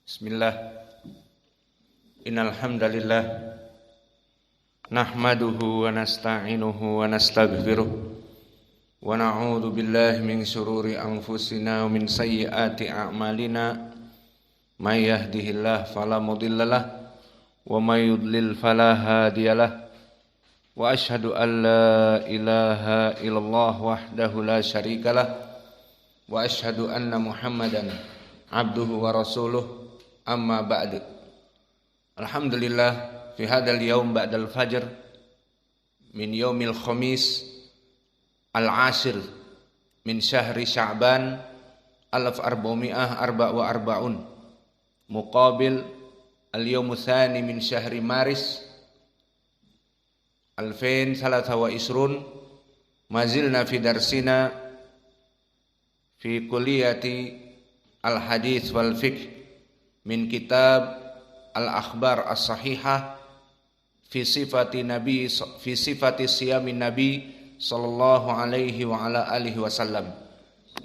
Bismillah. Innal hamdalillah nahmaduhu wa nasta'inuhu wa nastaghfiruh wa na'udzu billahi min syururi anfusina wa min sayyiati a'malina may yahdihillahu fala mudhillalah wa may yudlil fala hadiyalah wa asyhadu an la ilaha illallah wahdahu la syarikalah wa asyhadu anna Muhammadan abduhu wa rasuluh. Amma ba'du. Alhamdulillah fi hadzal yaum ba'dal fajr min yaumil khamis al-ashir min syahri Sya'ban 1444 muqabil al-yaum tsani min syahri Maris 2023 mazilna fi darsina fi kulliyati al-hadits wal fiqh min kitab al-akhbar as-sahihah fi sifati siyamin nabi sallallahu alaihi wa ala alihi wasallam,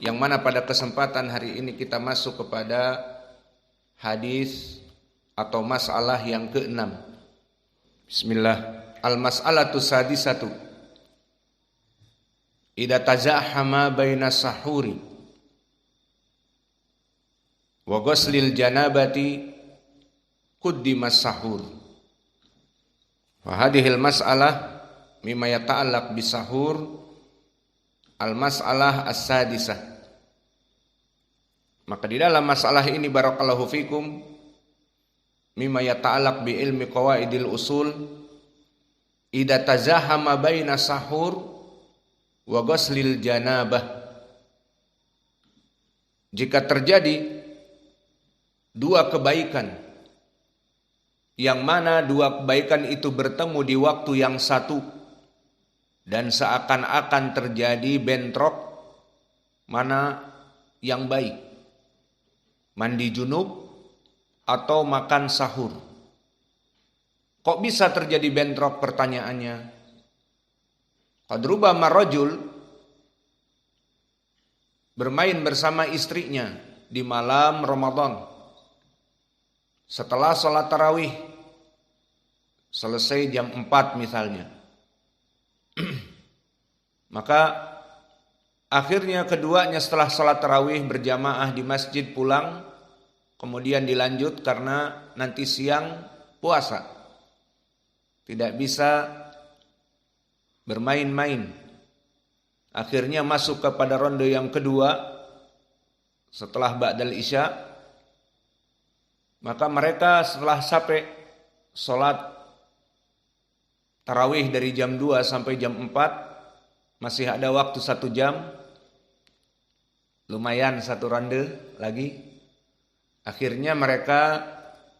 yang mana pada kesempatan hari ini kita masuk kepada hadis atau masalah yang ke-6. Bismillah. Al-mas'alatu sadisatu idza tazahama baina sahuri wa ghuslil janabati quddimas sahur. Wa hadhil mas'alah mimma yata'allaq bisahur al-mas'alah as-sadisah. Maka di dalam masalah ini barakallahu fikum mimma yata'allaq bi ilmi qawaidil usul idza tazahama baina sahur wa ghuslil janabah. Jika terjadi dua kebaikan, yang mana dua kebaikan itu bertemu di waktu yang satu dan seakan-akan terjadi bentrok, mana yang baik, mandi junub atau makan sahur. Kok bisa terjadi bentrok, pertanyaannya? Qad rubama rajul bermain bersama istrinya di malam Ramadan setelah sholat tarawih, selesai jam 4 misalnya. Maka akhirnya keduanya setelah sholat tarawih berjamaah di masjid pulang, kemudian dilanjut karena nanti siang puasa, tidak bisa bermain-main. Akhirnya masuk kepada ronde yang kedua setelah ba'dal isya. Maka mereka setelah sampai sholat tarawih dari jam 2 sampai jam 4, masih ada waktu 1 jam, lumayan 1 ronde lagi. Akhirnya mereka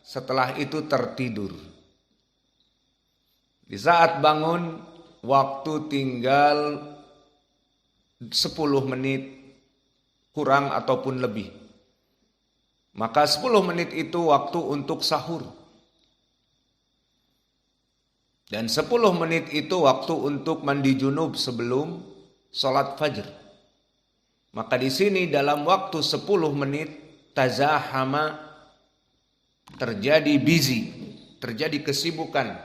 setelah itu tertidur. Di saat bangun, waktu tinggal 10 menit kurang ataupun lebih. Maka 10 menit itu waktu untuk sahur. Dan 10 menit itu waktu untuk mandi junub sebelum sholat fajr. Maka di sini dalam waktu 10 menit tazahama, terjadi busy, terjadi kesibukan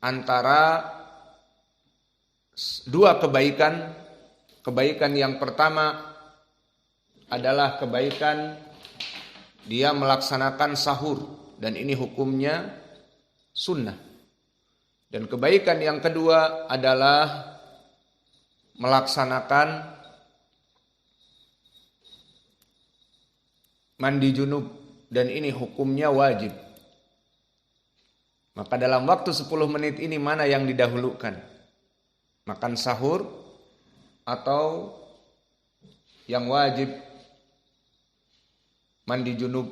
antara dua kebaikan. Kebaikan yang pertama adalah kebaikan dia melaksanakan sahur, dan ini hukumnya sunnah. Dan kebaikan yang kedua adalah melaksanakan mandi junub, dan ini hukumnya wajib. Maka dalam waktu 10 menit ini mana yang didahulukan? Makan sahur atau yang wajib mandi junub?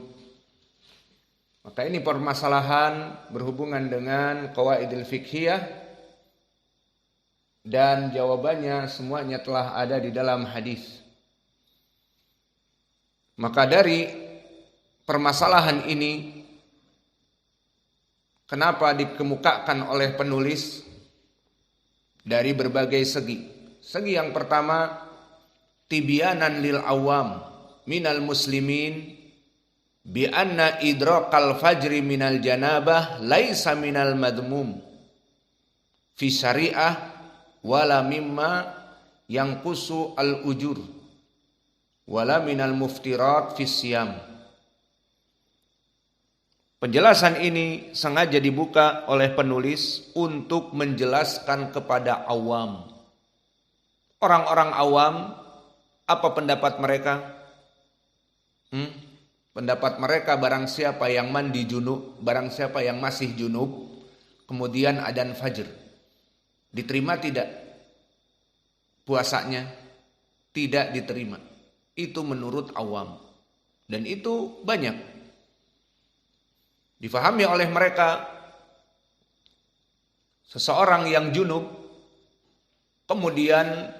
Maka ini permasalahan berhubungan dengan qawaidil fiqhiyah, dan jawabannya semuanya telah ada di dalam hadis. Maka dari permasalahan ini, kenapa dikemukakan oleh penulis dari berbagai segi. Segi yang pertama, tibyanan lil awam minal muslimin bi anna idrakal fajri minal janabah laisa minal madmum fi syariah wala mimma yanqusu al ujur wala minal muftirat fi siyam. Penjelasan ini sengaja dibuka oleh penulis untuk menjelaskan kepada awam. Orang-orang awam, apa pendapat mereka? Pendapat mereka barang siapa yang mandi junub, barang siapa yang masih junub, kemudian adzan fajr, diterima tidak puasanya? Tidak diterima. Itu menurut awam. Dan itu banyak difahami oleh mereka. Seseorang yang junub kemudian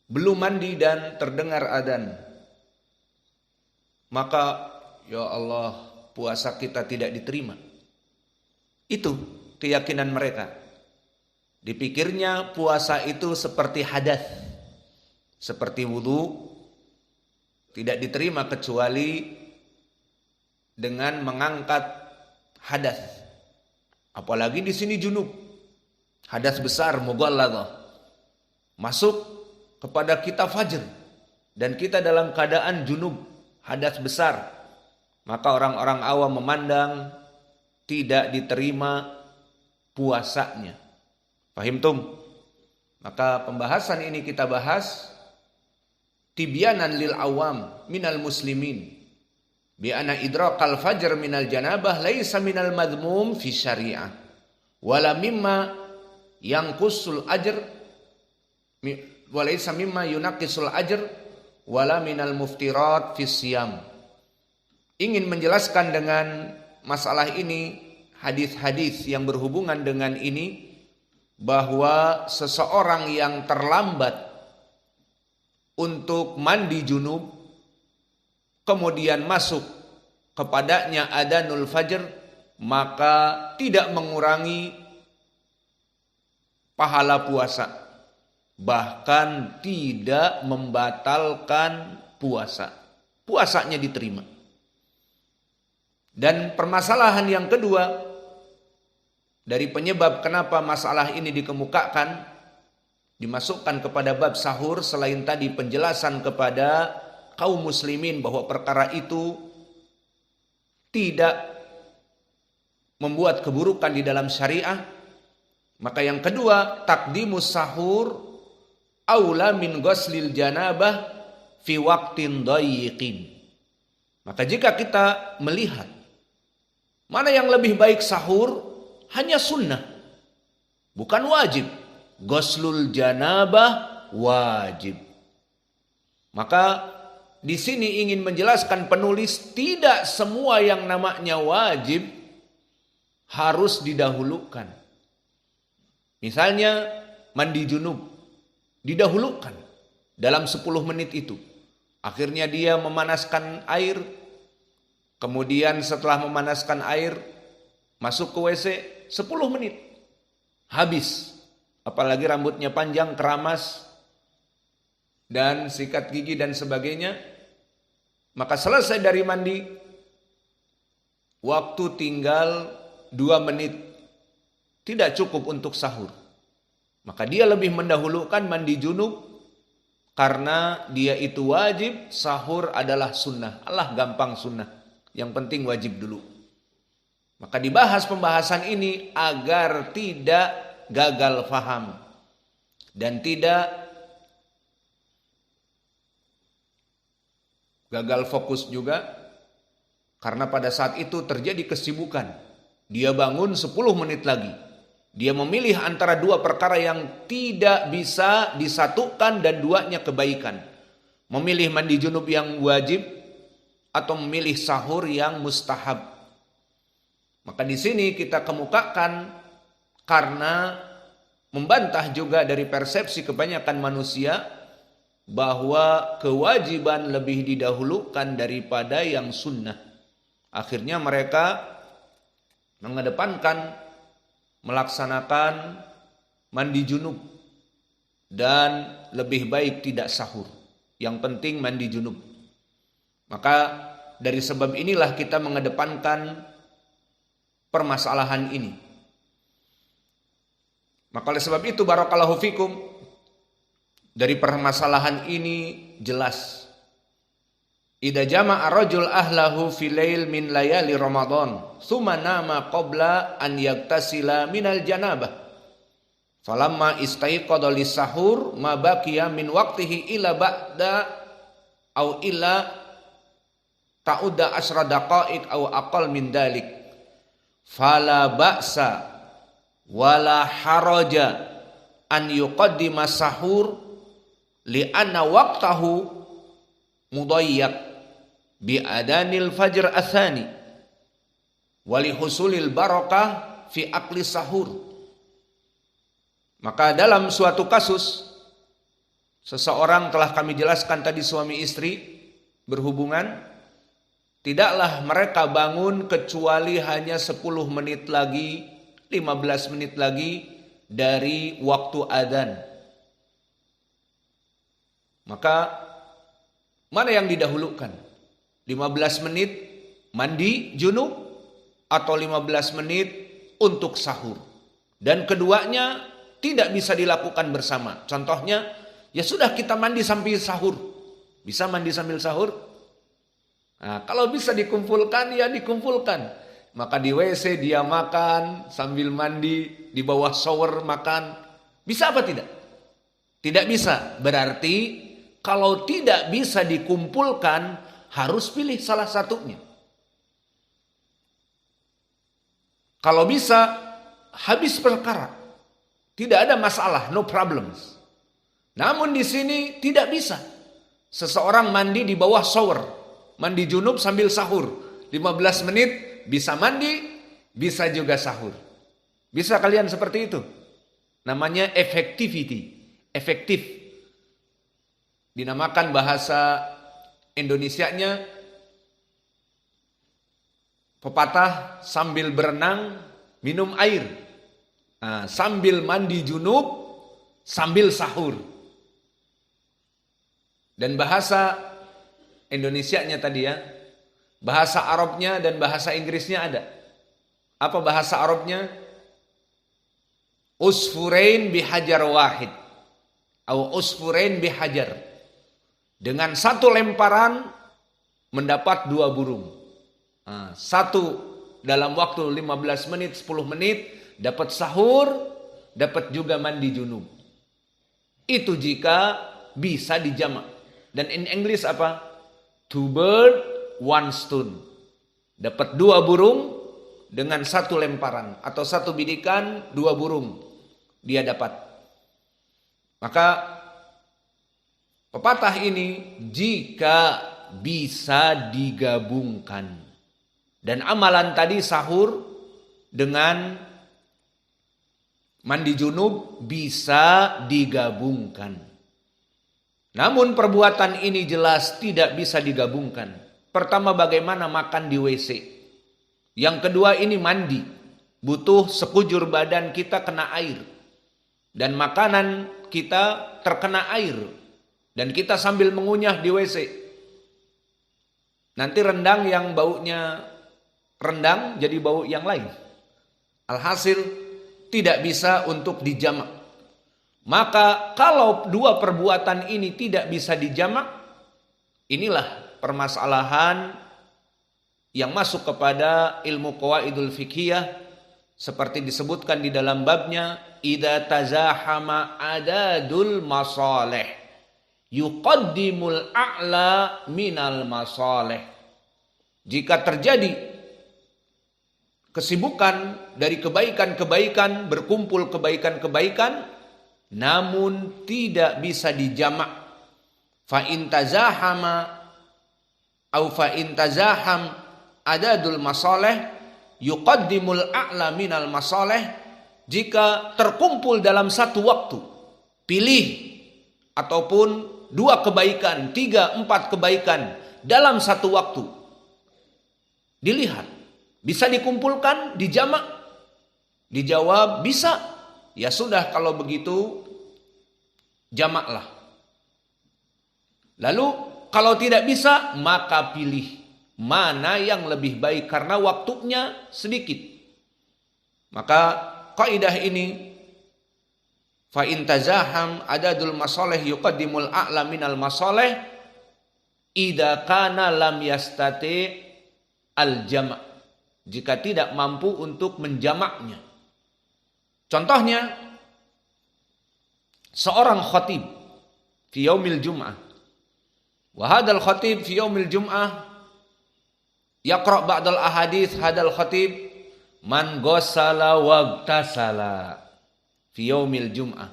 belum mandi dan terdengar adzan, maka ya Allah, puasa kita tidak diterima. Itu keyakinan mereka. Dipikirnya puasa itu seperti hadas, seperti wudu, tidak diterima kecuali dengan mengangkat hadas. Apalagi di sini junub, hadas besar mughalladhah, masuk kepada kita fajr dan kita dalam keadaan junub, hadas besar, maka orang-orang awam memandang tidak diterima puasanya. Fahim tum? Maka pembahasan ini kita bahas tibyanan lil awam minal muslimin bi anna idrakal fajr minal janabah laisa minal madmum fi syariah wala mimma yanqusul ajr wa laisa mimma yunaqqisul ajr wala minal muftirat fi siyam. Ingin menjelaskan dengan masalah ini hadis-hadis yang berhubungan dengan ini, bahwa seseorang yang terlambat untuk mandi junub kemudian masuk kepadanya adzanul fajr, maka tidak mengurangi pahala puasa, bahkan tidak membatalkan puasa. Puasanya diterima. Dan permasalahan yang kedua dari penyebab kenapa masalah ini dikemukakan, dimasukkan kepada bab sahur, selain tadi penjelasan kepada kaum muslimin bahwa perkara itu tidak membuat keburukan di dalam syariah, maka yang kedua, takdimus sahur aula min ghuslil janabah fi waqtin dayyiqin. Maka jika kita melihat mana yang lebih baik sahur, hanya sunnah, bukan wajib. Ghuslul janabah wajib. Maka di sini ingin menjelaskan penulis, tidak semua yang namanya wajib harus didahulukan. Misalnya mandi junub, didahulukan dalam 10 menit itu. Akhirnya dia memanaskan air, kemudian setelah memanaskan air, masuk ke WC 10 menit. Habis. Apalagi rambutnya panjang, keramas, dan sikat gigi dan sebagainya. Maka selesai dari mandi, waktu tinggal 2 menit. Tidak cukup untuk sahur. Maka dia lebih mendahulukan mandi junub, karena dia itu wajib, sahur adalah sunnah. Allah gampang sunnah. Yang penting wajib dulu. Maka dibahas pembahasan ini agar tidak gagal faham dan tidak gagal fokus juga, karena pada saat itu terjadi kesibukan. Dia bangun 10 menit lagi. Dia memilih antara 2 perkara yang tidak bisa disatukan dan duanya kebaikan. Memilih mandi junub yang wajib atau memilih sahur yang mustahab. Maka di sini kita kemukakan karena membantah juga dari persepsi kebanyakan manusia bahwa kewajiban lebih didahulukan daripada yang sunnah. Akhirnya mereka mengedepankan melaksanakan mandi junub dan lebih baik tidak sahur. Yang penting mandi junub. Maka dari sebab inilah kita mengedepankan permasalahan ini. Maka oleh sebab itu barakallahu fikum, dari permasalahan ini jelas. Idza jama'a rajul ahlahu fi lail min layali Ramadan, tsumma nama qabla an yaktasila minal janabah. Falamma istaiqadha lis-sahur ma baqiya min waqtihi ila ba'da au illa ta'udda asra daqa'iq au aqal min dalik. Fala ba'sa wala haraja an yuqaddima sahur li'anna waqtahu mudayyak bi adanil fajr atsani wa li husulil barakah fi akli sahur. Maka dalam suatu kasus seseorang, telah kami jelaskan tadi, suami istri berhubungan, tidaklah mereka bangun kecuali hanya 10 menit lagi, 15 menit lagi dari waktu adzan. Maka mana yang didahulukan? 15 menit mandi junub atau 15 menit untuk sahur? Dan keduanya tidak bisa dilakukan bersama. Contohnya, ya sudah kita mandi sambil sahur. Bisa mandi sambil sahur? Nah, kalau bisa dikumpulkan, ya dikumpulkan. Maka di WC dia makan sambil mandi, di bawah shower makan. Bisa apa tidak? Tidak bisa. Berarti kalau tidak bisa dikumpulkan, harus pilih salah satunya. Kalau bisa, habis perkara. Tidak ada masalah, no problems. Namun di sini tidak bisa. Seseorang mandi di bawah shower, mandi junub sambil sahur. 15 menit bisa mandi, bisa juga sahur. Bisa kalian seperti itu? Namanya effectivity, efektif. Dinamakan bahasa Indonesianya pepatah sambil berenang minum air. Nah, sambil mandi junub sambil sahur. Dan bahasa Indonesianya tadi ya, bahasa Arabnya dan bahasa Inggrisnya ada. Apa bahasa Arabnya? Usfurain bihajar wahid atau usfurain bihajar. Dengan satu lemparan mendapat 2 burung. Nah, satu dalam waktu 15 menit, 10 menit dapat sahur, dapat juga mandi junub. Itu jika bisa dijamak. Dan in English apa? 2 birds, 1 stone. Dapat 2 burung dengan 1 lemparan. Atau 1 bidikan, 2 burung. Dia dapat. Maka pepatah ini jika bisa digabungkan. Dan amalan tadi sahur dengan mandi junub bisa digabungkan. Namun perbuatan ini jelas tidak bisa digabungkan. Pertama, bagaimana makan di WC. Yang kedua, ini mandi. Butuh sekujur badan kita kena air. Dan makanan kita terkena air. Dan kita sambil mengunyah di WC. Nanti rendang yang baunya rendang jadi bau yang lain. Alhasil tidak bisa untuk dijamak. Maka kalau 2 perbuatan ini tidak bisa dijamak, inilah permasalahan yang masuk kepada ilmu qawaidul fiqhiyah seperti disebutkan di dalam babnya, idza tazahama adadul masalih yuqaddimul a'la minal masalih. Jika terjadi kesibukan dari kebaikan-kebaikan, berkumpul kebaikan-kebaikan, namun tidak bisa dijamak. Fa in tazahama au fa in tazaham adadul masalih yuqaddimul a'la minal masalih. Jika terkumpul dalam satu waktu, pilih ataupun 2 kebaikan, 3, 4 kebaikan dalam satu waktu, dilihat bisa dikumpulkan, dijamak? Dijawab bisa. Ya sudah, kalau begitu jamaklah. Lalu kalau tidak bisa, maka pilih mana yang lebih baik karena waktunya sedikit. Maka kaidah ini, fa in tazaham adadul masalih yuqaddimul a'la minal masalih idza kana lam yastati al jama', jika tidak mampu untuk menjamaknya. Contohnya, seorang khatib fi yaumil jum'ah, wa hadal khatib fi yaumil jum'ah yaqra' ba'dal ahadits hadal khatib man ghassala wagtasala fi yaumil jum'ah.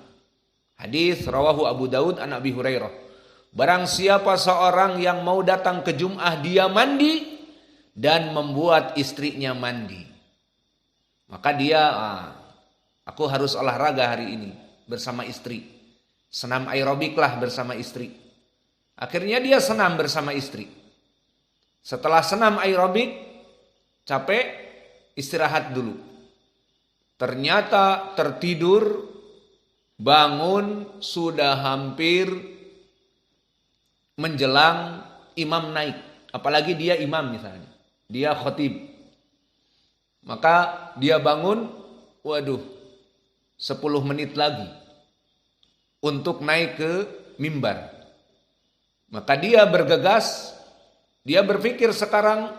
Hadis rawahu Abu Daud an Abi Hurairah. Barang siapa seorang yang mau datang ke Jum'ah dia mandi dan membuat istrinya mandi, maka dia aku harus olahraga hari ini bersama istri. Senam aerobik lah bersama istri. Akhirnya dia senam bersama istri. Setelah senam aerobik, capek, istirahat dulu. Ternyata tertidur, bangun sudah hampir menjelang imam naik. Apalagi dia imam misalnya, dia khatib. Maka dia bangun, waduh, 10 menit lagi untuk naik ke mimbar. Maka dia bergegas, dia berpikir sekarang